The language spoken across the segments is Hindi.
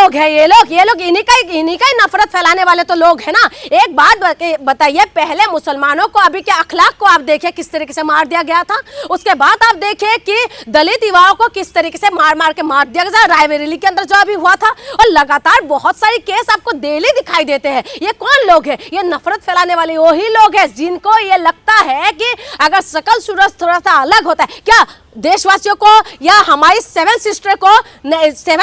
लोग हैं ये लोग इन्हीं का ही नफरत फैलाने वाले तो लोग हैं ना। एक बात बताइए, पहले मुसलमानों को अभी के अखलाक को आप देखिए किस तरीके से मार दिया गया था, उसके बाद आप देखिए कि दलित युवाओं को किस तरीके से मार के मार दिया गया रायबरेली के अंदर जो अभी हुआ था, और लगातार बहुत सारी केस आपको डेली दिखाई देते हैं। ये कौन लोग हैं? ये नफरत फैलाने वाले वही लोग हैं जिनको ये लगता है कि अगर शकल सूरत थोड़ा सा अलग होता है, क्या देशवासियों को या हमारी सेवन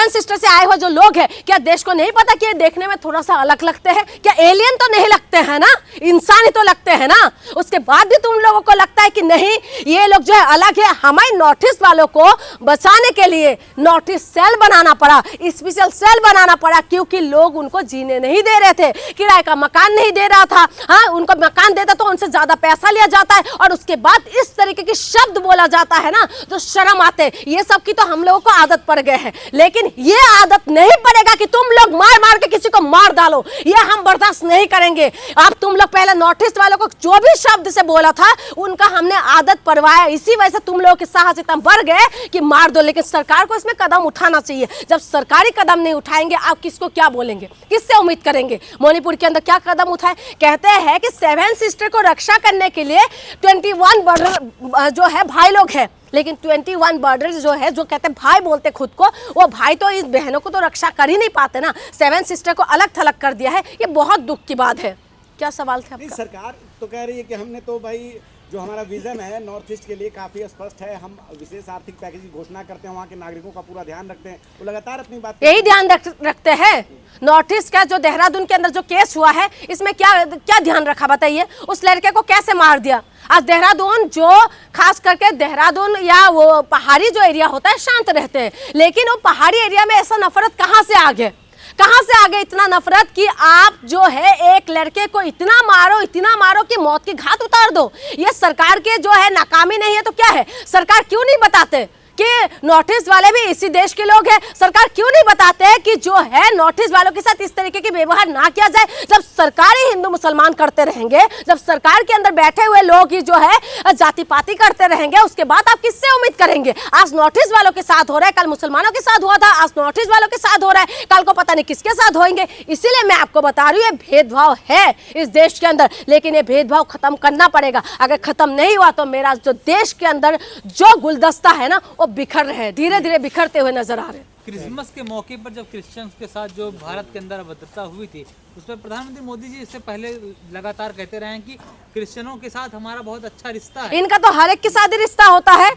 सिस्टर से आए हुए जो लोग हैं, क्या देश को नहीं पता कि ये देखने में थोड़ा सा अलग लगते हैं? क्या एलियन तो नहीं लगते हैं ना, इंसान ही तो लगते हैं ना। उसके बाद भी तुम लोगों को लगता है कि नहीं ये लोग जो है अलग है। हमारे नॉर्थ ईस्ट वालों को बचाने के लिए नॉर्थ ईस्ट सेल बनाना पड़ा, स्पेशल सेल बनाना पड़ा, क्योंकि लोग उनको जीने नहीं दे रहे थे, किराए का मकान नहीं दे रहा था। हाँ, उनको मकान देता तो उनसे ज्यादा पैसा लिया जाता है, और उसके बाद इस तरीके के शब्द बोला जाता है ना तो शर्म आते। ये सब की तो हम लोगों को आदत पड़ गए है, लेकिन ये आदत नहीं पड़ेगा कि तुम लोग मार मार के किसी को मार डालो, ये हम बर्दाश्त नहीं करेंगे। अब तुम लोग पहले नॉर्थ ईस्ट वालों को जो भी शब्द से बोला था उनका हमने आदत पड़वाया, इसी वजह से तुम लोगों के साहस इतना बढ़ गए कि मार दो। लेकिन सरकार को इसमें कदम उठाना चाहिए। जब सरकारी कदम नहीं उठाएंगे आप किसको क्या बोलेंगे, किससे उम्मीद करेंगे? मणिपुर के अंदर क्या कदम उठाए? कहते हैं कि सेवन सिस्टर को रक्षा करने के लिए 21 बॉर्डर जो है भाई लोग हैं, लेकिन 21 बॉर्डर जो है, जो कहते हैं भाई बोलते खुद को, वो भाई तो इस बहनों को तो रक्षा कर ही नहीं पाते ना, सेवन सिस्टर को अलग थलग कर दिया है। ये बहुत दुख की बात है। क्या सवाल था आपका? सरकार तो कह रही है कि हमने तो भाई जो हमारा विजन है नॉर्थ ईस्ट के लिए काफी स्पष्ट है, हम विशेष आर्थिक पैकेज की घोषणा करते हैं, वहाँ के नागरिकों का पूरा ध्यान रखते हैं, वो लगातार अपनी बात यही ध्यान रखते हैं। नॉर्थ ईस्ट का जो देहरादून के अंदर जो केस हुआ है, इसमें क्या ध्यान रखा बताइए? उस लड़के को कैसे मार दिया? आज देहरादून जो खास करके देहरादून या वो पहाड़ी जो एरिया होता है शांत रहते हैं, लेकिन वो पहाड़ी एरिया में ऐसा नफरत कहाँ से आ गया? कहां से आ गए इतना नफरत कि आप जो है एक लड़के को इतना मारो कि मौत की घात उतार दो? ये सरकार के जो है नाकामी नहीं है तो क्या है? सरकार क्यों नहीं बताते कि नॉर्थ ईस्ट वाले भी इसी देश के लोग हैं? सरकार क्यों नहीं बताते हैं कि जो है नॉर्थ ईस्ट वालों के साथ इस तरीके की व्यवहार ना किया जाए? जब सरकार ही हिंदू मुसलमान करते रहेंगे, जब सरकार के अंदर बैठे हुए लोग ही जो है जाति पाति करते रहेंगे, उसके बाद आप किससे उम्मीद करेंगे? आज नॉर्थ ईस्ट वालों के साथ हो रहा है, कल मुसलमानों के साथ हुआ था, आज नॉर्थ ईस्ट वालों के साथ हो रहा है, कल को पता नहीं किसके साथ होंगे। इसीलिए मैं आपको बता रही हूँ, ये भेदभाव है इस देश के अंदर, लेकिन ये भेदभाव खत्म करना पड़ेगा। अगर खत्म नहीं हुआ तो मेरा जो देश के अंदर जो गुलदस्ता है ना वो बिखर रहे हैं, धीरे धीरे बिखरते हुए नजर आ रहे हैं। क्रिसमस के मौके पर जब क्रिश्चियंस के साथ जो भारत के अंदर अभद्रता हुई थी, उसमें प्रधानमंत्री मोदी जी इससे पहले लगातार कहते रहे हैं कि क्रिश्चियनों के साथ हमारा बहुत अच्छा रिश्ता है। इनका तो हर एक के साथ ही रिश्ता होता है,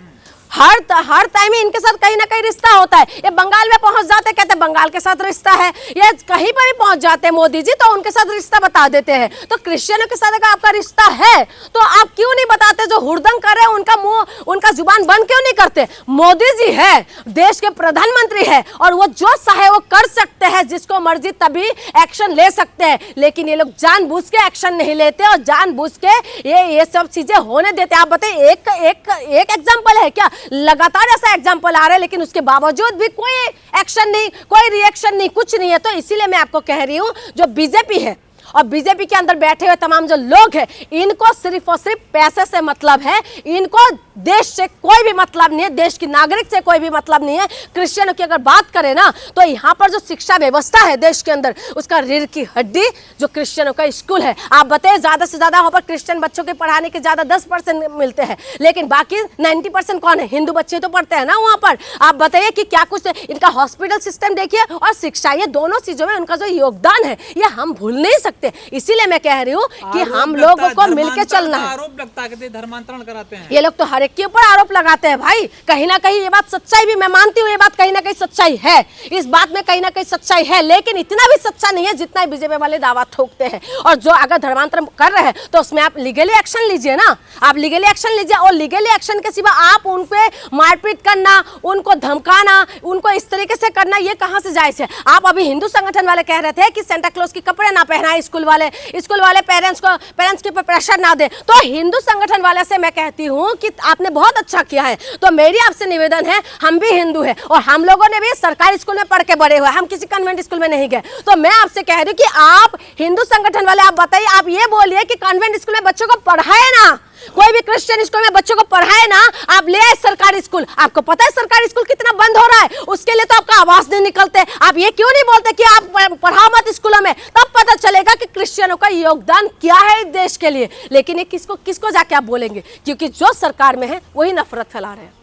हर टाइम इनके साथ कहीं ना कहीं रिश्ता होता है। ये बंगाल में पहुंच जाते कहते हैं बंगाल के साथ रिश्ता है, ये कहीं पर भी पहुंच जाते हैं मोदी जी तो उनके साथ रिश्ता बता देते हैं। तो क्रिश्चियनों के साथ अगर आपका रिश्ता है तो आप क्यों नहीं बताते? जो हुड़दंग कर रहे हैं उनका मुंह, उनका जुबान बंद क्यों नहीं करते? मोदी जी है, देश के प्रधानमंत्री है, और वो जो चाहे वो कर सकते हैं, जिसको मर्जी तभी एक्शन ले सकते हैं, लेकिन ये लोग जानबूझ के एक्शन नहीं लेते और जानबूझ के ये सब चीजें होने देते। आप बताइए, एक एग्जाम्पल है क्या? लगातार ऐसा एग्जाम्पल आ रहा है, लेकिन उसके बावजूद भी कोई एक्शन नहीं, कोई रिएक्शन नहीं, कुछ नहीं है। तो इसीलिए मैं आपको कह रही हूं, जो बीजेपी है और बीजेपी के अंदर बैठे हुए तमाम जो लोग हैं, इनको सिर्फ और सिर्फ पैसे से मतलब है, इनको देश से कोई भी मतलब नहीं है, देश की नागरिक से कोई भी मतलब नहीं है। क्रिश्चियनों की अगर बात करें ना तो यहाँ पर जो शिक्षा व्यवस्था है देश के अंदर, उसका रीढ़ की हड्डी जो क्रिश्चियनों का स्कूल है। आप बताइए, ज्यादा से ज्यादा वहाँ पर क्रिश्चियन बच्चों के पढ़ाने के ज्यादा 10% मिलते हैं, लेकिन बाकी 90% कौन है? हिंदू बच्चे तो पढ़ते हैं ना वहाँ पर। आप बताइए कि क्या कुछ इनका हॉस्पिटल सिस्टम देखिए और शिक्षा, ये दोनों चीजों में उनका जो योगदान है ये हम भूल नहीं सकते। इसीलिए मैं कह रही हूँ कि हम लोगों को मिलकर चलना है। आरोप लगता है, धर्मांतरण कराते हैं ये लोग, तो हर एक के ऊपर आरोप लगाते हैं भाई। कहीं ना कहीं ये बात सच्चाई भी, मैं मानती हूँ ये बात कहीं ना कहीं सच्चाई है, इस बात में कहीं ना कहीं सच्चाई है, लेकिन इतना भी सच्चा नहीं है जितना बीजेपी वाले दावा ठोकते हैं। और जो अगर धर्मांतरण कर रहे हैं तो उसमें आप लीगली एक्शन लीजिए ना, आप लीगली एक्शन लीजिए। और लीगली एक्शन के सिवा आप उन पे मारपीट करना, उनको धमकाना, उनको इस तरीके से करना, ये कहाँ से जायज है? आप अभी हिंदू संगठन वाले कह रहे थे कि सेंटा क्लॉज के कपड़े ना पहनाए स्कूल वाले पेरेंट्स के ऊपर प्रेशर ना दे। तो हिंदू संगठन वाले से मैं कहती हूँ कि आपने बहुत अच्छा किया है, तो मेरी आपसे निवेदन है, हम भी हिंदू हैं और हम लोगों ने भी सरकारी स्कूल में पढ़ के बड़े हुए, हम किसी कन्वेंट स्कूल में नहीं गए। तो मैं आपसे कह रही हूँ कि आप हिंदू संगठन वाले, आप बताइए, आप ये बोलिए कि कन्वेंट स्कूल में बच्चों को पढ़ाए ना, कोई भी क्रिश्चियन स्कूल में बच्चों को पढ़ाए ना, आप ले आए सरकारी स्कूल, आपको पता है सरकारी स्कूल कितना बंद हो रहा है, उसके लिए तो आपका आवाज नहीं निकलते। आप ये क्यों नहीं बोलते कि आप पढ़ाओ मत स्कूलों में, तब पता चलेगा कि क्रिश्चियनों का योगदान क्या है इस देश के लिए। लेकिन ये किसको जाके आप बोलेंगे, क्योंकि जो सरकार में है वही नफरत फैला रहे हैं।